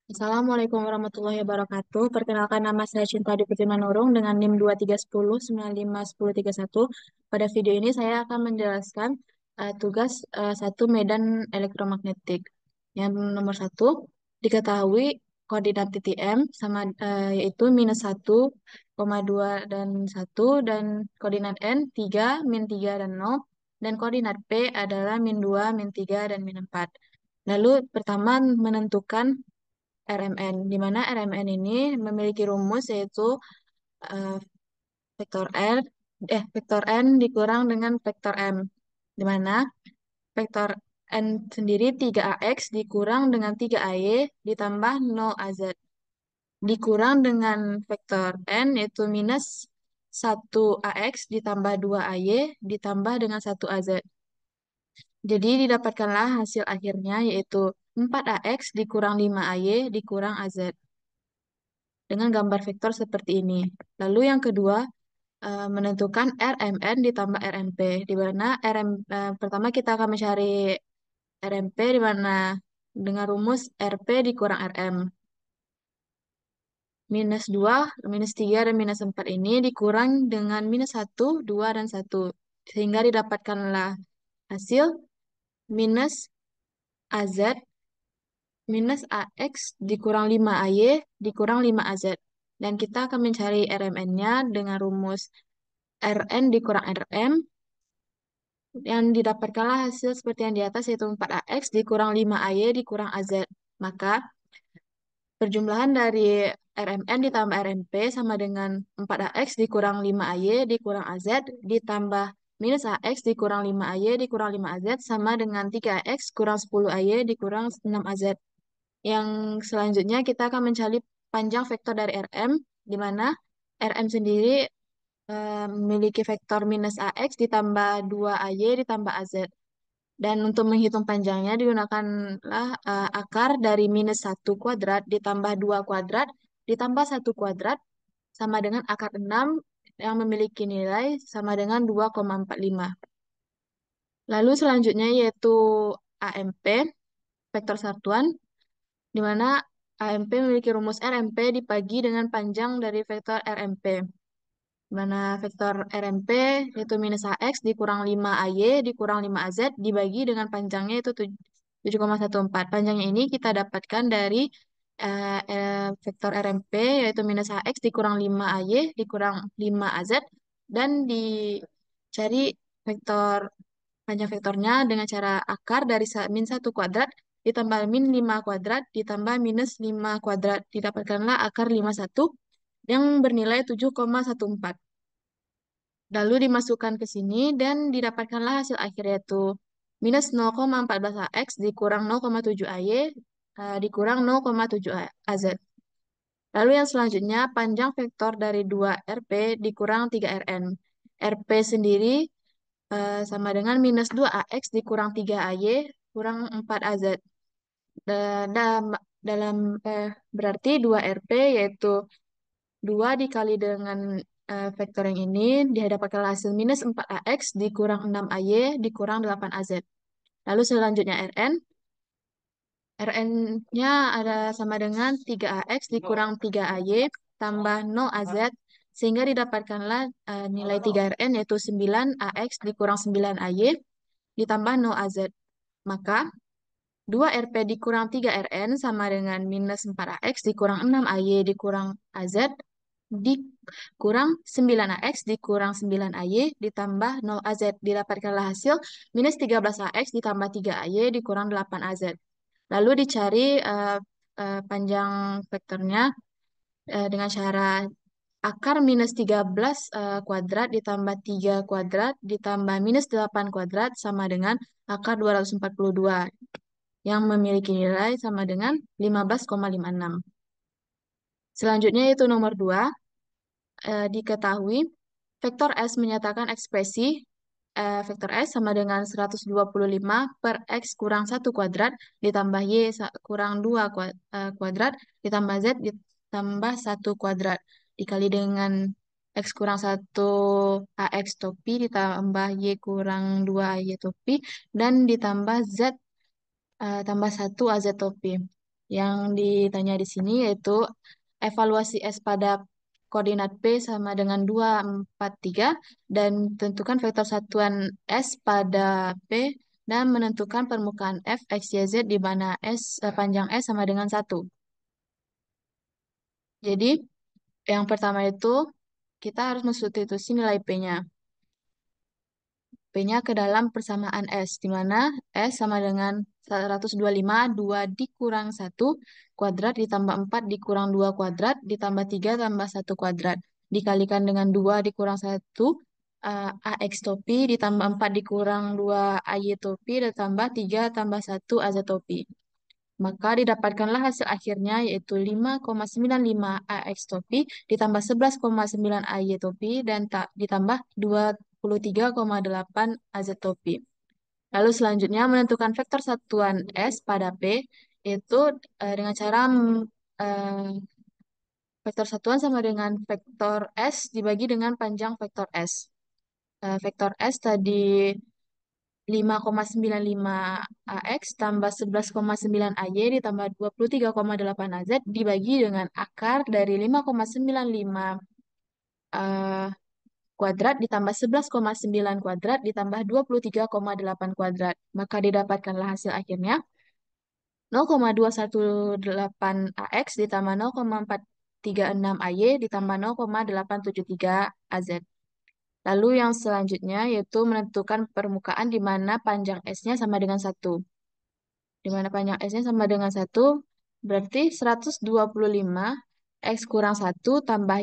Assalamualaikum warahmatullahi wabarakatuh. Perkenalkan nama saya Cinta Diputri Manurung dengan NIM 2310951031. Pada video ini saya akan menjelaskan tugas satu medan elektromagnetik. Yang nomor satu, diketahui koordinat TTM sama yaitu -1, 2 dan 1 dan koordinat N 3, -3 dan 0 dan koordinat P adalah -2, -3 dan -4. Lalu pertama menentukan RMN, di mana RMN ini memiliki rumus yaitu eh, vektor R, vektor N dikurang dengan vektor M, di mana vektor N sendiri 3AX dikurang dengan 3AY ditambah 0AZ, dikurang dengan vektor N yaitu minus 1AX ditambah 2AY ditambah dengan 1AZ. Jadi didapatkanlah hasil akhirnya yaitu 4AX dikurang 5AY dikurang AZ dengan gambar vektor seperti ini. Lalu yang kedua, menentukan RMN ditambah RMP, di mana pertama kita akan mencari RMP di mana dengan rumus RP dikurang RM. -2, -3, dan -4 ini dikurang dengan -1, 2, dan 1. Sehingga didapatkanlah hasil minus AZ minus AX dikurang 5AY dikurang 5AZ. Dan kita akan mencari RMN-nya dengan rumus Rn dikurang Rm, yang didapatkanlah hasil seperti yang di atas yaitu 4AX dikurang 5AY dikurang AZ. Maka perjumlahan dari RMN ditambah RMP sama dengan 4AX dikurang 5AY dikurang AZ ditambah minus AX dikurang 5AY dikurang 5AZ sama dengan 3AX kurang 10AY dikurang 6AZ. Yang selanjutnya kita akan mencari panjang vektor dari Rm, di mana Rm sendiri memiliki vektor minus AX ditambah 2AY ditambah AZ. Dan untuk menghitung panjangnya digunakanlah akar dari -1 kuadrat ditambah 2 kuadrat ditambah 1 kuadrat sama dengan akar 6 yang memiliki nilai sama dengan 2,45. Lalu selanjutnya yaitu AMP, vektor satuan, di mana AMP memiliki rumus RMP dibagi dengan panjang dari vektor RMP. Di mana vektor RMP yaitu minus AX dikurang 5AY dikurang 5AZ dibagi dengan panjangnya itu 7,14. Panjangnya ini kita dapatkan dari vektor RMP yaitu minus AX dikurang 5AY dikurang 5AZ dan dicari vektor panjang vektornya dengan cara akar dari -1 kuadrat ditambah -5 kuadrat ditambah -5 kuadrat. Didapatkanlah akar 51 yang bernilai 7,14. Lalu dimasukkan ke sini dan didapatkanlah hasil akhir yaitu minus 0,14AX dikurang 0,7AY dikurang 0,7 AZ. Lalu yang selanjutnya panjang vektor dari 2RP dikurang 3RN. RP sendiri sama dengan minus 2AX dikurang 3AY kurang 4AZ. Dalam, dalam berarti 2RP yaitu 2 dikali dengan vektor yang ini didapatkan hasil minus 4AX dikurang 6AY dikurang 8AZ. Lalu selanjutnya Rn. Rn-nya ada sama dengan 3AX dikurang 3AY tambah 0AZ sehingga didapatkanlah nilai 3Rn yaitu 9AX dikurang 9AY ditambah 0AZ. Maka 2RP dikurang 3Rn sama dengan minus 4AX dikurang 6AY dikurang AZ dikurang 9AX dikurang 9AY ditambah 0AZ. Didapatkanlah hasil minus 13AX ditambah 3AY dikurang 8AZ. Lalu dicari panjang vektornya dengan cara akar minus 13 kuadrat ditambah 3 kuadrat ditambah minus 8 kuadrat sama dengan akar 242 yang memiliki nilai sama dengan 15,56. Selanjutnya itu nomor 2, diketahui vektor S menyatakan ekspresi vektor S sama dengan 125 per X kurang 1 kuadrat ditambah Y kurang 2 kuadrat ditambah Z ditambah 1 kuadrat dikali dengan X kurang 1 AX topi ditambah Y kurang 2 AY topi dan ditambah Z tambah 1 AZ topi. Yang ditanya di sini yaitu evaluasi S pada koordinat P sama dengan 2, 4, 3 dan tentukan vektor satuan S pada P dan menentukan permukaan F, X, Y, Z di mana panjang S sama dengan 1. Jadi yang pertama itu kita harus mensubstitusi nilai P-nya. P-nya ke dalam persamaan S, di mana S sama dengan 125, 2 dikurang 1 kuadrat ditambah 4 dikurang 2 kuadrat ditambah 3 tambah 1 kuadrat. Dikalikan dengan 2 dikurang 1 AX topi ditambah 4 dikurang 2 AY topi ditambah 3 tambah 1 AZ topi. Maka didapatkanlah hasil akhirnya yaitu 5,95 AX topi ditambah 11,9 AY topi dan ditambah 23,8 AZ topi. Lalu selanjutnya menentukan vektor satuan S pada P itu dengan cara eh, vektor satuan sama dengan vektor S dibagi dengan panjang vektor S. Vektor S tadi 5,95 AX tambah 11,9 AY ditambah 23,8 AZ dibagi dengan akar dari 5,95 eh, kuadrat ditambah 11,9 kuadrat ditambah 23,8 kuadrat. Maka didapatkanlah hasil akhirnya 0,218 AX ditambah 0,436 AY ditambah 0,873 AZ. Lalu yang selanjutnya yaitu menentukan permukaan di mana panjang S-nya sama dengan 1. Di mana panjang S-nya sama dengan 1, berarti 125 X kurang 1 tambah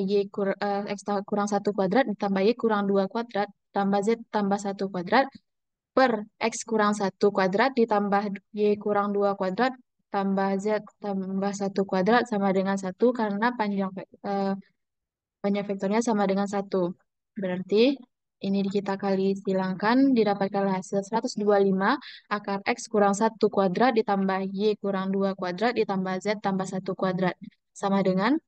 X kurang 1 kuadrat ditambah Y kurang 2 kuadrat tambah Z tambah 1 kuadrat per X kurang 1 kuadrat ditambah Y kurang 2 kuadrat tambah Z tambah 1 kuadrat sama dengan 1 karena panjang vektornya sama dengan 1. Berarti ini kita kali silangkan didapatkan hasil 125 akar X kurang 1 kuadrat ditambah Y kurang 2 kuadrat ditambah Z tambah 1 kuadrat. Sama dengan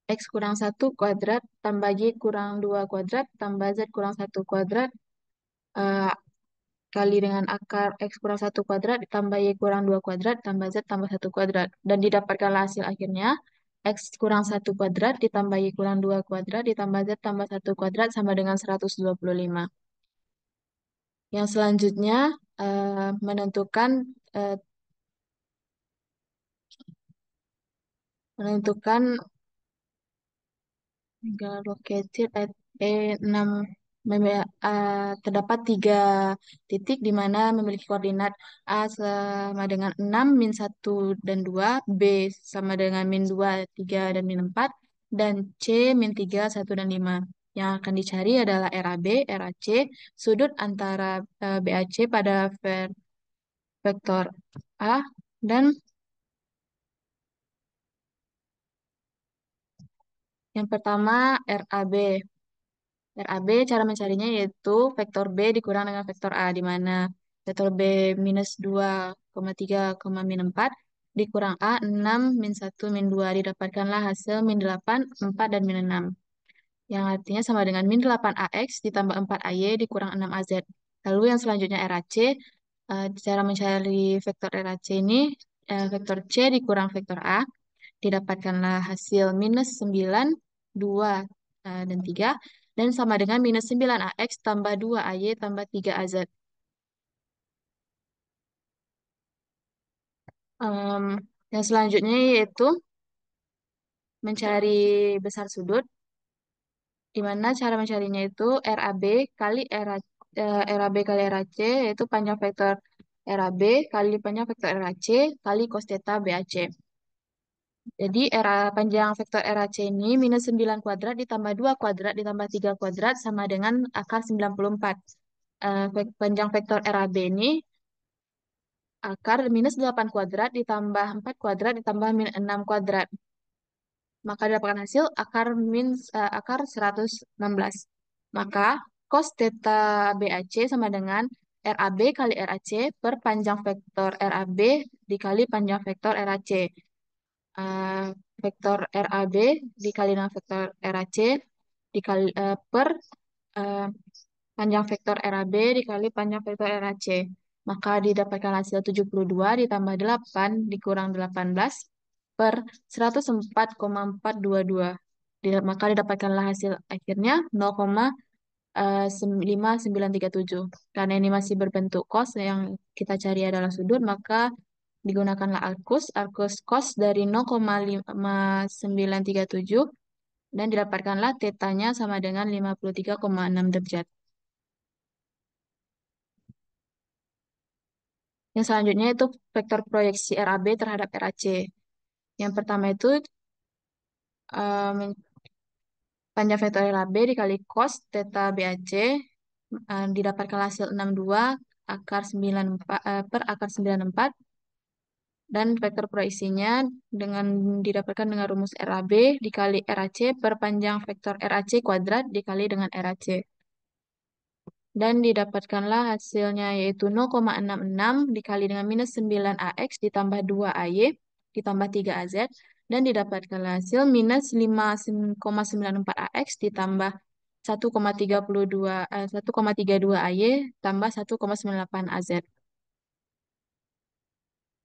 X kurang 1 kuadrat tambah Y kurang 2 kuadrat tambah Z kurang 1 kuadrat eh, kali dengan akar X kurang 1 kuadrat ditambah Y kurang 2 kuadrat tambah Z tambah 1 kuadrat. Dan didapatkan hasil akhirnya X kurang 1 kuadrat ditambah Y kurang 2 kuadrat ditambah Z tambah 1 kuadrat sama dengan 125. Yang selanjutnya menentukan eh, menentukan negara located at E6 terdapat 3 titik di mana memiliki koordinat A sama dengan 6, min 1 dan 2, B sama dengan min 2, 3 dan min 4, dan C min 3, 1 dan 5. Yang akan dicari adalah RAB, RAC, sudut antara BAC pada vektor A, dan yang pertama RAB. RAB cara mencarinya yaitu vektor B dikurang dengan vektor A, di mana vektor B minus 2,3, min 4 dikurang A 6, min 1, min 2 didapatkanlah hasil min 8, 4, dan min 6. Yang artinya sama dengan min 8 AX ditambah 4 AY dikurang 6 AZ. Lalu yang selanjutnya RAC, cara mencari vektor RAC ini, vektor C dikurang vektor A, didapatkanlah hasil minus 9, 2, dan 3, dan sama dengan minus 9 AX tambah 2 AY tambah 3 AZ. Em, yang selanjutnya yaitu mencari besar sudut, di mana cara mencarinya itu RAB kali RAB kali RAC, yaitu panjang vektor RAB kali panjang vektor RAC kali cos theta BAC. Jadi panjang vektor RAC ini minus 9 kuadrat ditambah 2 kuadrat ditambah 3 kuadrat sama dengan akar 94. Panjang vektor RAB ini akar minus 8 kuadrat ditambah 4 kuadrat ditambah min 6 kuadrat. Maka didapatkan hasil akar 116. Maka cos theta BAC sama dengan RAB kali RAC per panjang vektor RAB dikali panjang vektor RAC. eh, Vektor RAB dikali dengan vektor RAC dikali per eh, panjang vektor RAB dikali panjang vektor RAC. Maka didapatkan hasil 72 ditambah 8 dikurang 18 per 104,422. Maka didapatkanlah hasil akhirnya 0,5937. Karena ini masih berbentuk cos, yang kita cari adalah sudut, maka digunakanlah arcus. Arcus cos dari 0,5937 dan didapatkanlah tetanya sama dengan 53,6 derajat. Yang selanjutnya itu vektor proyeksi RAB terhadap RAC. Yang pertama itu um, panjang vektor RAB dikali cos theta BAC didapatkan hasil 62 akar 94 per akar 94, dan vektor proyeksinya dengan didapatkan dengan rumus RAB dikali RAC per panjang vektor RAC kuadrat dikali dengan RAC. Dan didapatkanlah hasilnya yaitu 0,66 dikali dengan minus 9AX ditambah 2AY ditambah 3AZ, dan didapatkanlah hasil minus 5,94AX ditambah 1,32 AY tambah 1,98 AZ.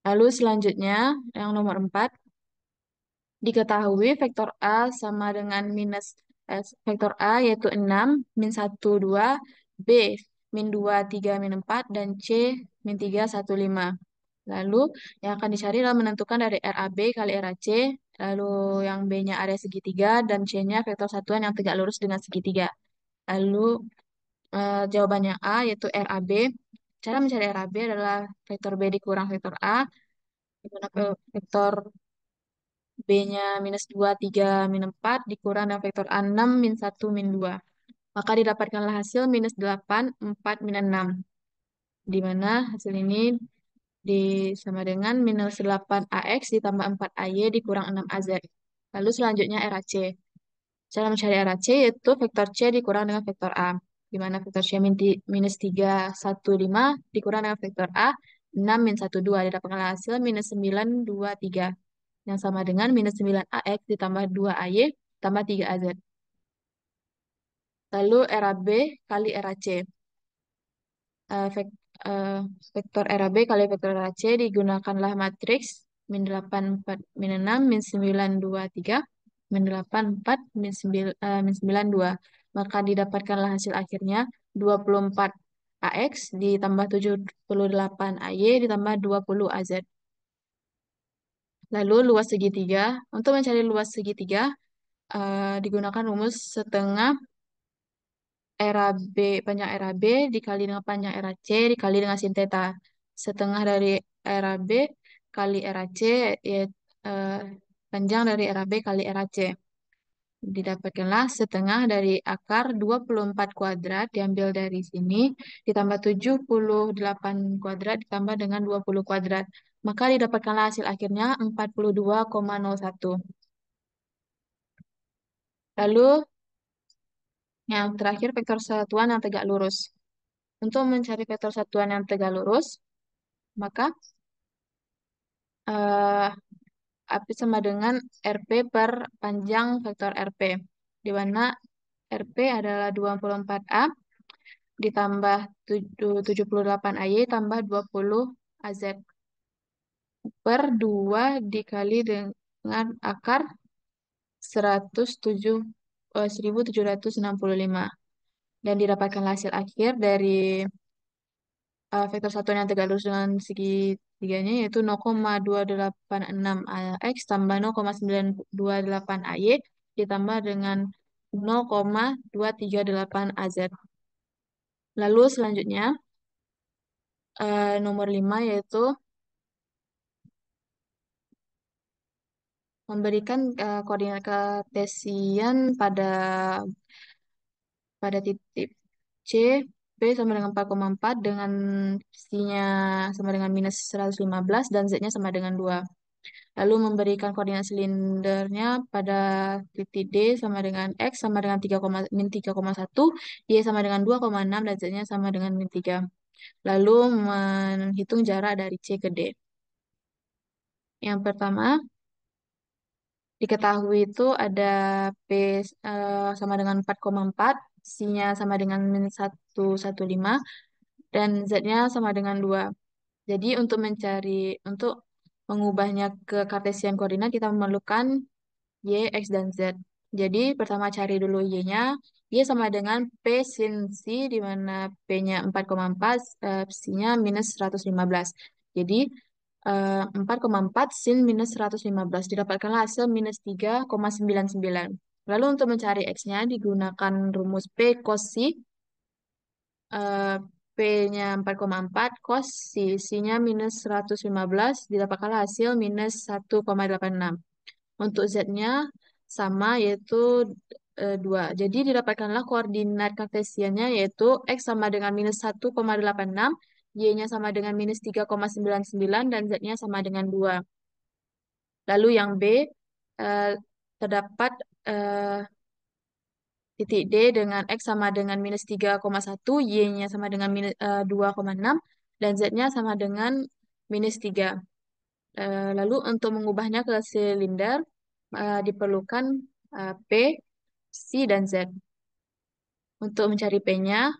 Lalu selanjutnya yang nomor 4, diketahui vektor A sama dengan minus vektor A yaitu 6, min 1, 2, B, min 2, 3, min 4, dan C, min 3, 1, 5. Lalu yang akan dicari adalah menentukan dari RAB kali RAC, lalu yang B-nya area segitiga, dan C-nya vektor satuan yang tegak lurus dengan segitiga. Lalu jawabannya A yaitu RAB. Cara mencari RAB adalah vektor B dikurang vektor A, di mana vektor B-nya minus 2, 3, min 4 dikurang dengan vektor A 6, min 1, min 2. Maka didapatkanlah hasil minus 8, 4, min 6. Di mana hasil ini sama dengan minus 8AX ditambah 4AY dikurang 6AZ. Lalu selanjutnya RAC. Cara mencari RAC yaitu vektor C dikurang dengan vektor A. Di mana vektor C minus 3, 1, 5 dikurang dengan vektor A 6, min 1, 2. Didapatkanlah hasil minus 9, 2, 3. Yang sama dengan minus 9AX ditambah 2AY tambah 3AZ. Lalu RAB kali RAC. Eh, vek- eh, Vektor RAB kali vektor RAC digunakanlah matriks min 8, 4, min 6, min 9, 2, 3, min 8, 4, min 9, 2. Maka didapatkanlah hasil akhirnya 24 AX ditambah 78 AY ditambah 20 AZ. Lalu luas segitiga. Untuk mencari luas segitiga, digunakan rumus setengah RAB, panjang RAB dikali dengan panjang RAC dikali dengan sin theta. Setengah dari RAB kali RAC, ya, eh, panjang dari RAB kali RAC. Didapatkanlah setengah dari akar 24 kuadrat diambil dari sini, ditambah 78 kuadrat ditambah dengan 20 kuadrat. Maka didapatkanlah hasil akhirnya 42,01. Lalu yang terakhir vektor satuan yang tegak lurus. Untuk mencari vektor satuan yang tegak lurus, maka eh, AP sama dengan RP per panjang vektor RP, di mana RP adalah 24A ditambah 78AY tambah 20 AZ per 2 dikali dengan akar 107, 1765. Dan didapatkan hasil akhir dari vektor satuan yang tegak lurus dengan segitiganya yaitu 0,286 AX tambah 0,928 AY ditambah dengan 0,238 AZ. Lalu selanjutnya nomor 5 yaitu memberikan koordinat kartesian pada titik C, P sama dengan 4,4 dengan C-nya sama dengan minus 115 dan Z-nya sama dengan 2. Lalu memberikan koordinat silindernya pada titik D sama dengan X sama dengan min 3,1, Y sama dengan 2,6, dan Z-nya sama dengan min 3. Lalu menghitung jarak dari C ke D. Yang pertama, diketahui itu ada P sama dengan 4,4, C-nya sama dengan min 115, dan Z-nya sama dengan 2. Jadi untuk mengubahnya ke Cartesian koordinat kita memerlukan Y, X, dan Z. Jadi pertama cari dulu Y-nya. Y sama dengan P sin C, di mana P-nya 4,4, C-nya minus 115. Jadi 4,4 sin minus 115. Didapatkanlah hasil minus 3,99. Lalu untuk mencari X-nya digunakan rumus P cos C. eh, P-nya 4,4, cos C, C-nya minus 115, didapatkanlah hasil minus 1,86. Untuk Z-nya sama, yaitu 2. Jadi didapatkanlah koordinat kartesiannya, yaitu X sama dengan minus 1,86, Y-nya sama dengan minus 3,99, dan Z-nya sama dengan 2. Lalu yang B, eh, terdapat eh, titik D dengan X sama dengan minus 3,1, Y-nya sama dengan minus 2,6, dan Z-nya sama dengan minus 3. Lalu untuk mengubahnya ke silinder, diperlukan P, C, dan Z. Untuk mencari P-nya,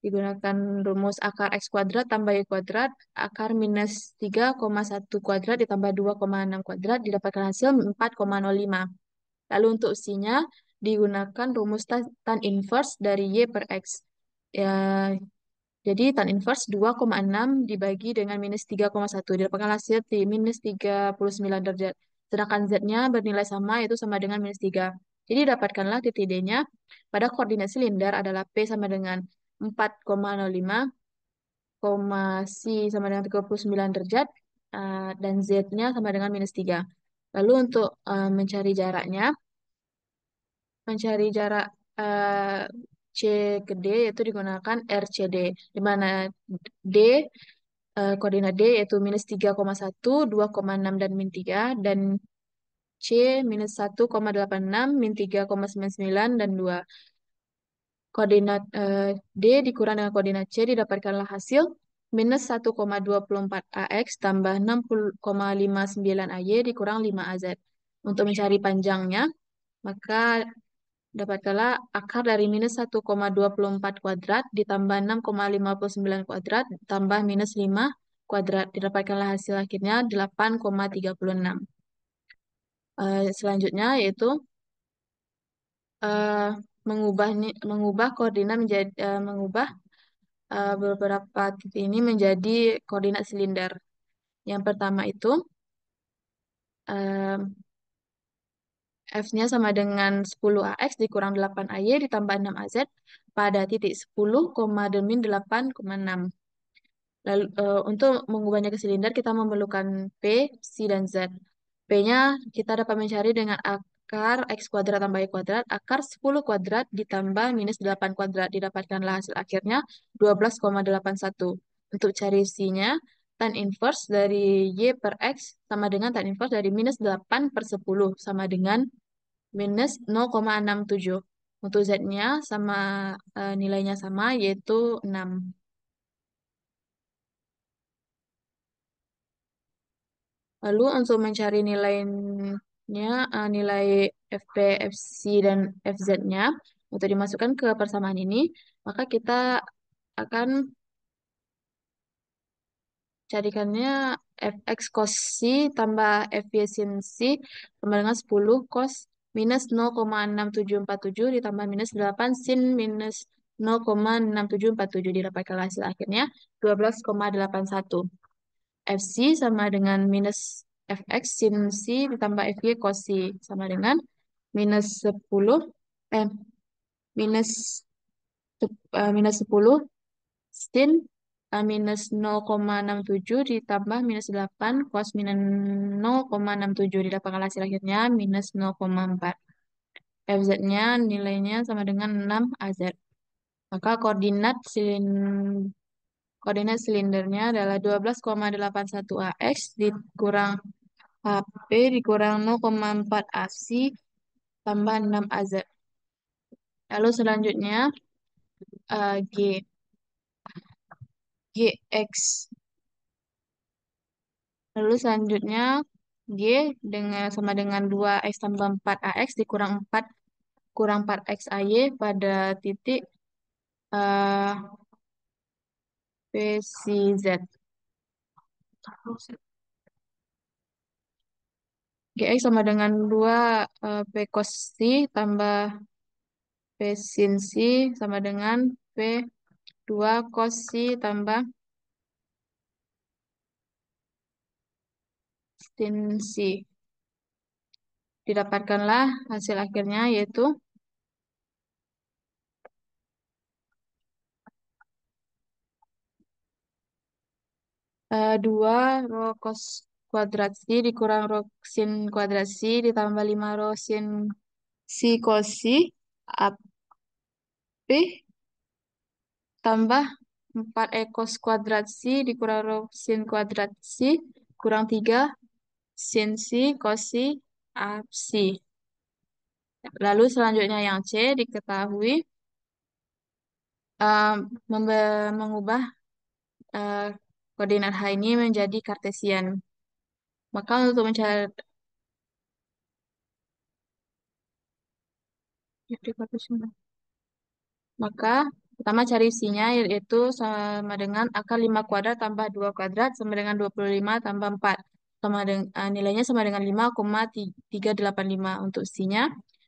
digunakan rumus akar X kuadrat tambah Y kuadrat, akar minus 3,1 kuadrat ditambah 2,6 kuadrat, didapatkan hasil 4,05. Lalu untuk C-nya, digunakan rumus tan inverse dari Y per X. Ya, jadi tan inverse 2,6 dibagi dengan minus 3,1. Didapatkan hasil di minus 39 derajat. Sedangkan Z-nya bernilai sama, yaitu sama dengan minus 3. Jadi dapatkanlah titik D-nya pada koordinat silinder adalah P sama dengan 4,05, C sama dengan 39 derajat, dan Z-nya sama dengan minus 3. Lalu untuk mencari jarak eh, C ke D, yaitu digunakan RCD, di mana D, koordinat D yaitu minus 3,1, 2,6, dan min 3, dan C minus 1,86, min 3,99, dan 2. Koordinat D dikurang dengan koordinat C, didapatkanlah hasil minus 1,24 AX tambah 60,59 AY dikurang 5 AZ. Untuk mencari panjangnya, maka dapatkanlah akar dari minus 1,24 kuadrat ditambah 6,59 kuadrat tambah minus 5 kuadrat. Didapatkanlah hasil akhirnya 8,36. Selanjutnya yaitu eh, mengubah koordinat menjadi beberapa titik ini menjadi koordinat silinder. Yang pertama itu eh, F-nya sama dengan 10 AX dikurang 8 AY ditambah 6 AZ pada titik 10, min 8,6. Lalu untuk mengubahnya ke silinder kita memerlukan P, C, dan Z. P-nya kita dapat mencari dengan akar X kuadrat tambah Y kuadrat. Akar 10 kuadrat ditambah minus 8 kuadrat. Didapatkanlah hasil akhirnya 12,81. Untuk cari C-nya, tan inverse dari Y per X sama dengan tan inverse dari minus 8 per 10 sama dengan minus 0,67. Untuk Z-nya sama, nilainya sama, yaitu 6. Lalu untuk mencari nilainya, nilai FP, FC, dan FZ-nya, untuk dimasukkan ke persamaan ini, maka kita akan carikannya fx cos C tambah efisiensi sama dengan 10 cos minus 0,6747 ditambah minus 8 sin minus 0,6747, didapatkan hasil akhirnya 12,81. FC sama dengan minus fx sin C ditambah fy cos C sama dengan minus 10, eh minus minus 10 sin minus 0,67 ditambah minus 8 cos minus 0,67, didapatkan hasil akhirnya minus 0,4. FZ-nya nilainya sama dengan 6 AZ. Maka koordinat silindernya adalah 12,81 AX dikurang HP dikurang 0,4 AC tambah 6 AZ. Lalu selanjutnya GX. Lalu selanjutnya G sama dengan 2X tambah 4 AX dikurang 4 kurang 4X AY pada titik eh, P si Z. GX sama dengan 2 P cos C tambah P sin C sama dengan P 2 cos C tambah sin C. Didapatkanlah hasil akhirnya yaitu 2 rho cos kuadrat C dikurang rho sin kuadrat C ditambah 5 rho sin C cos C AP tambah 4 E cos kuadrat C dikurang rho sin kuadrat C kurang 3 sin C cos C AP C. Lalu selanjutnya yang C diketahui eh, mengubah eh, koordinat H ini menjadi Kartesian. Maka untuk mencari jadi Kartesian. Maka pertama cari isinya yaitu sama dengan akar 5 kuadrat tambah 2 kuadrat sama dengan 25 tambah 4. Nilainya sama dengan 5,385 untuk isinya.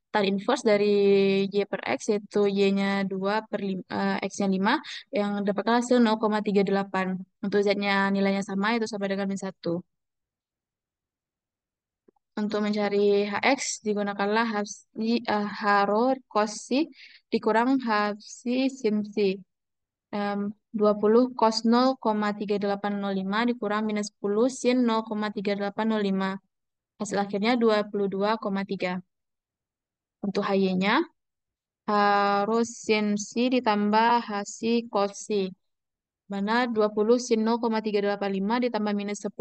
Tan inverse dari Y per X yaitu Y-nya 2 per 5, X-nya 5 yang dapatkan hasil 0,38. Untuk Z-nya nilainya sama itu sama dengan min 1. Untuk mencari HX digunakanlah H rho cos C dikurang H C sin C. 20 cos 0,3805 dikurang minus 10 sin 0,3805. Hasil akhirnya 22,3. Untuk HY-nya, harus sin C ditambah HC cos C. Mana 20 sin 0,385 ditambah minus 10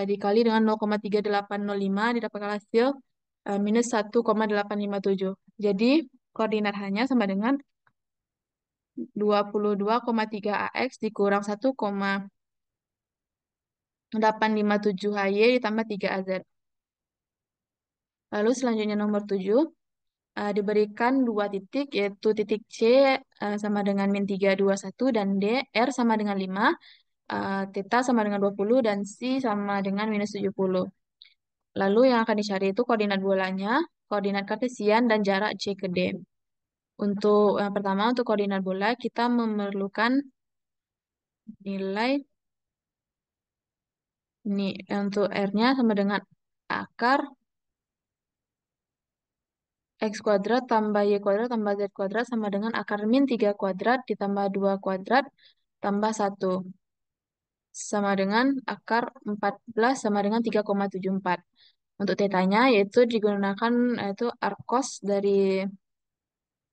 dikali dengan 0,3805 didapatkan hasil minus 1,857. Jadi koordinat hanya sama dengan 22,3 AX dikurang 1,857 HY ditambah 3 AZ. Lalu selanjutnya nomor 7 diberikan 2 titik yaitu titik C sama dengan min 321 dan D, R sama dengan 5, theta sama dengan 20 dan C sama dengan minus 70. Lalu yang akan dicari itu koordinat bolanya, koordinat kartesian, dan jarak C ke D. Untuk yang pertama, untuk koordinat bola, kita memerlukan nilai ini untuk R-nya sama dengan akar X kuadrat tambah Y kuadrat tambah Z kuadrat sama dengan akar min 3 kuadrat ditambah 2 kuadrat tambah 1. Sama dengan akar 14 sama dengan 3,74. Untuk tetanya yaitu digunakan yaitu arc cos dari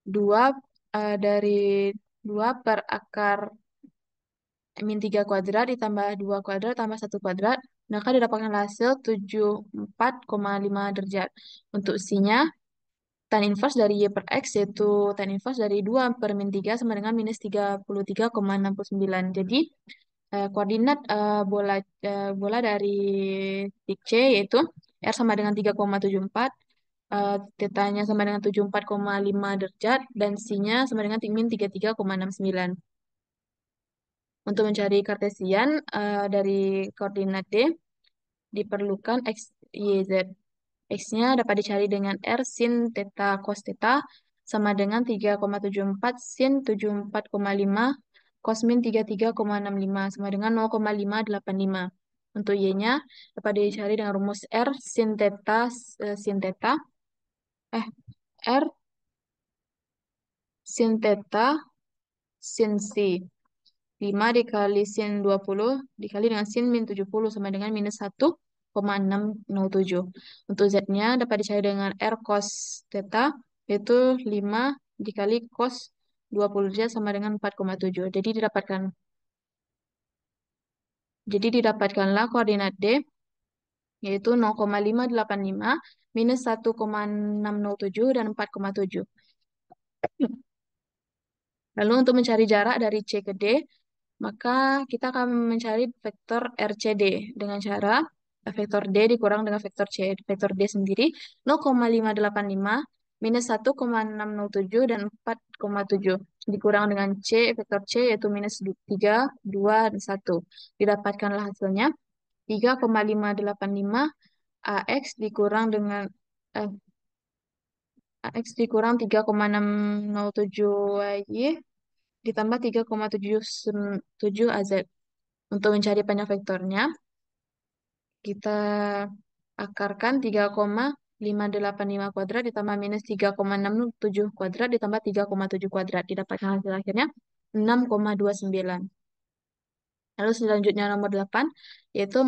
2 dari 2 per akar min 3 kuadrat ditambah 2 kuadrat tambah 1 kuadrat, maka didapatkan hasil 74,5 derajat. Untuk C-nya, tan inverse dari Y per X yaitu tan inverse dari 2 per min 3 sama dengan minus 33,69. Jadi, koordinat bola dari titik C yaitu R sama dengan 3,74, tetanya sama dengan 74,5 derajat, dan C-nya sama dengan min 33,69. Untuk mencari kartesian dari koordinat D, diperlukan X, Y, Z. X-nya dapat dicari dengan R sin theta cos theta sama dengan 3,74 sin 74,5 cos min 33,65 sama dengan 0,585. Untuk Y-nya dapat dicari dengan rumus R sin theta eh R sin theta sin C. 5 dikali sin 20 dikali dengan sin min 70 sama dengan minus 1,607. Untuk Z-nya dapat dicari dengan R cos theta, yaitu 5 dikali cos 20 derajat sama dengan 4,7. Jadi didapatkanlah koordinat D, yaitu 0,585 minus 1,607 dan 4,7. Lalu untuk mencari jarak dari C ke D, maka kita akan mencari vektor RCD dengan cara vektor D dikurang dengan vektor C. Vektor D sendiri 0,585 minus 1,607 dan 4,7. dikurang dengan C, vektor C yaitu minus 3, 2, dan 1. Didapatkanlah hasilnya 3,585 AX dikurang dengan eh, AX dikurang 3,607 Y ditambah 3,77 AZ. Untuk mencari panjang vektornya, kita akarkan 3,585 kuadrat ditambah minus 3,67 kuadrat ditambah 3,7 kuadrat. Didapatkan hasil akhirnya 6,29. Lalu selanjutnya nomor 8, yaitu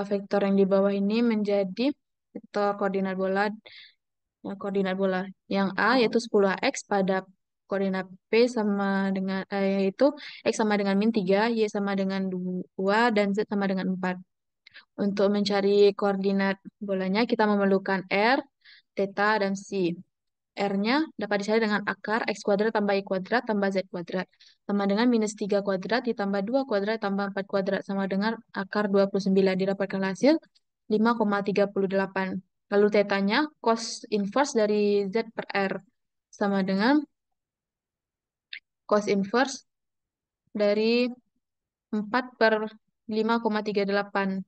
vektor yang di bawah ini menjadi vektor koordinat bola. Koordinat bola yang A yaitu 10x pada koordinat P sama dengan yaitu X sama dengan min 3, Y sama dengan 2, dan Z sama dengan 4. Untuk mencari koordinat bolanya, kita memerlukan R, theta, dan C. R-nya dapat dicari dengan akar X kuadrat tambah Y kuadrat tambah Z kuadrat. Sama dengan minus 3 kuadrat ditambah 2 kuadrat tambah 4 kuadrat. Sama dengan akar 29. Didapatkan hasil 5,38. Lalu tetanya cos inverse dari Z per R. Sama dengan cos inverse dari 4 per 5,38.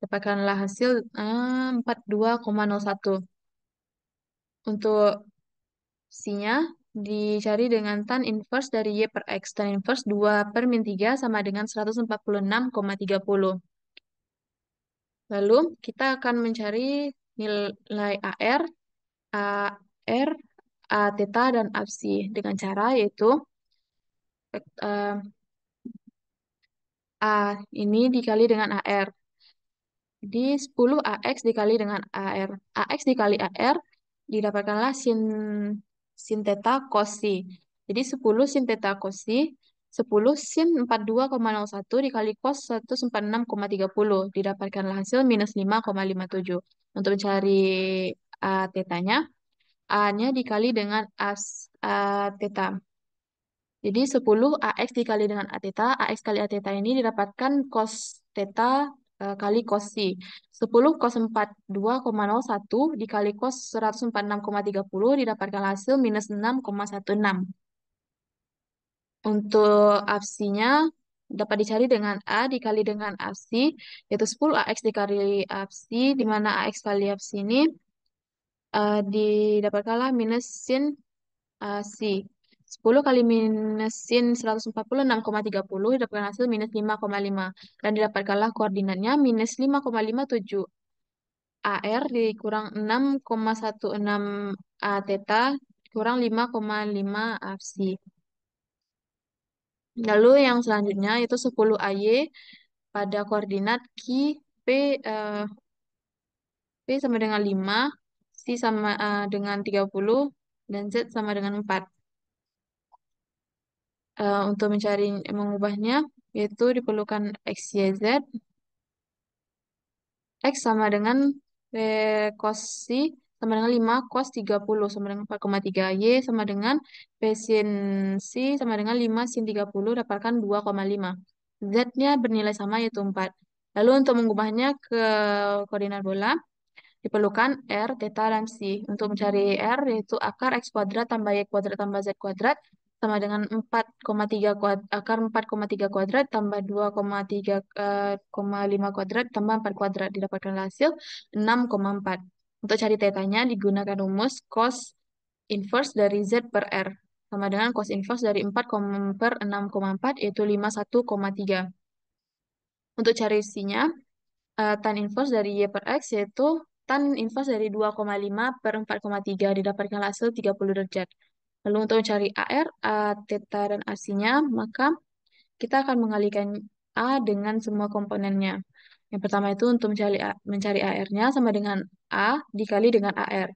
Dapatkanlah hasil 42,01. Untuk C-nya dicari dengan tan inverse dari Y per X. Tan inverse 2 per min 3 sama dengan 146,30. Lalu kita akan mencari nilai AR, AR, A theta, dan absi dengan cara yaitu eh, A ini dikali dengan AR. Jadi 10 AX dikali dengan AR. AX dikali AR didapatkanlah sin theta cos C. Jadi 10 sin theta cos C, 10 sin 42,01 dikali cos 146,30. Didapatkanlah hasil minus 5,57. Untuk mencari A tetanya, A-nya dikali dengan A theta. Jadi 10 AX dikali dengan A theta, AX kali A theta ini didapatkan cos theta kali cos C. 10 cos 42,01 dikali cos 146,30 didapatkan hasil minus 6,16. Untuk absinya dapat dicari dengan A dikali dengan absi, yaitu 10 AX dikali absi, di mana AX kali absi ini didapatkanlah minus sin C. 10 kali minus sin 146,30 didapatkan hasil minus 5,5. Dan didapatkanlah koordinatnya minus 5,57 AR dikurang 6,16 A theta kurang 5,5 AFC. Lalu yang selanjutnya itu 10 AY pada koordinat Q, P, eh, P sama dengan 5, C sama dengan 30, dan Z sama dengan 4. Untuk mencari mengubahnya yaitu diperlukan X, Y, Z. X sama dengan cos C sama dengan 5 cos 30 sama dengan 4,3. Y sama dengan P sin C sama dengan 5 sin 30 dapatkan 2,5. Z-nya bernilai sama yaitu 4. Lalu untuk mengubahnya ke koordinat bola, diperlukan R, theta, dan C. Untuk mencari R, yaitu akar X kuadrat tambah Y kuadrat tambah Z kuadrat sama dengan 4,3 kuadrat, akar 4,3 kuadrat tambah 2,3,5 kuadrat tambah 4 kuadrat. Didapatkan hasil 6,4. Untuk cari tetanya digunakan rumus cos inverse dari Z per R. Sama dengan cos inverse dari 4 per 6,4 yaitu 51,3. Untuk cari C-nya, tan inverse dari Y per X yaitu tan inverse dari 2,5 per 4,3 didapatkan hasil 30 derajat. Lalu untuk mencari AR, A, theta, dan AC-nya, maka kita akan mengalihkan A dengan semua komponennya. Yang pertama itu untuk mencari AR-nya sama dengan A dikali dengan AR.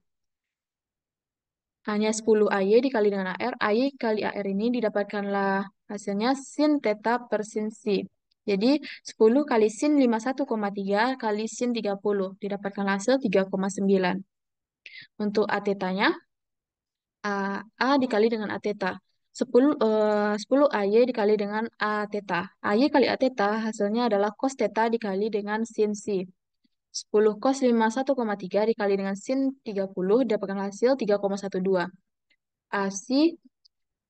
Hanya 10 AY dikali dengan AR. AY kali AR ini didapatkanlah hasilnya sin theta per sin C. Jadi 10 kali sin 51,3 kali sin 30. Didapatkan hasil 3,9. Untuk A tetanya, A dikali dengan A theta. 10 AY dikali dengan A theta. AY kali A theta hasilnya adalah cos theta dikali dengan sin C. 10 cos 51,3 dikali dengan sin 30 dapatkan hasil 3,12. AC,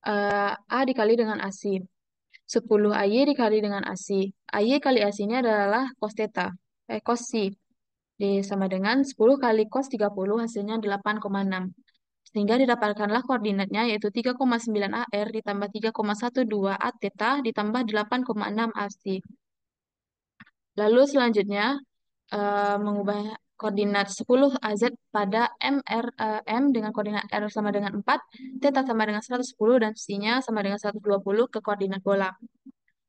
A dikali dengan AC. 10 AY dikali dengan AC. AY kali AC ini adalah cos theta. Cos C. Sama dengan 10 kali cos 30 hasilnya 8,6. Sehingga didapatkanlah koordinatnya yaitu 3,9 AR ditambah 3,12 A theta ditambah 8,6 AC. Lalu selanjutnya mengubah koordinat 10 AZ pada M dengan koordinat R sama dengan 4, theta sama dengan 110 dan psi-nya sama dengan 120 ke koordinat bola.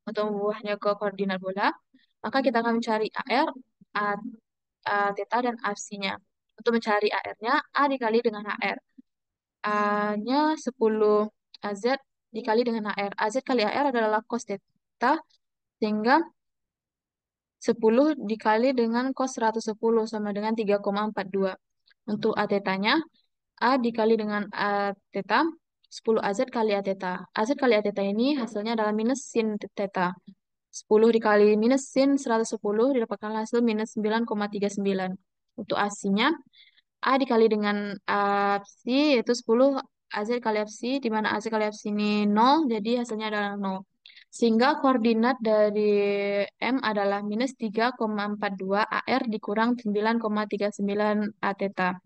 Untuk mengubahnya ke koordinat bola, maka kita akan mencari AR, A, theta, dan psi-nya. Untuk mencari AR-nya, A dikali dengan HR. A-nya 10 AZ dikali dengan HR. AZ kali HR adalah cos theta, sehingga 10 dikali dengan cos 110 sama dengan 3,42. Untuk A tetanya, A dikali dengan A theta, 10 AZ kali A theta. AZ kali A theta ini hasilnya adalah minus sin theta. 10 dikali minus sin 110 didapatkan hasil minus 9,39. Untuk AC-nya, A dikali dengan AC yaitu 10 AZ kali FC, di mana AZ kali FC ini 0, jadi hasilnya adalah 0. Sehingga koordinat dari M adalah minus 3,42 AR dikurang 9,39 A theta.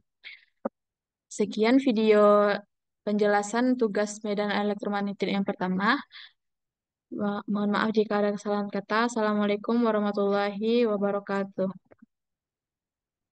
Sekian video penjelasan tugas medan elektromagnetik yang pertama. Mohon maaf jika ada kesalahan kata. Assalamualaikum warahmatullahi wabarakatuh.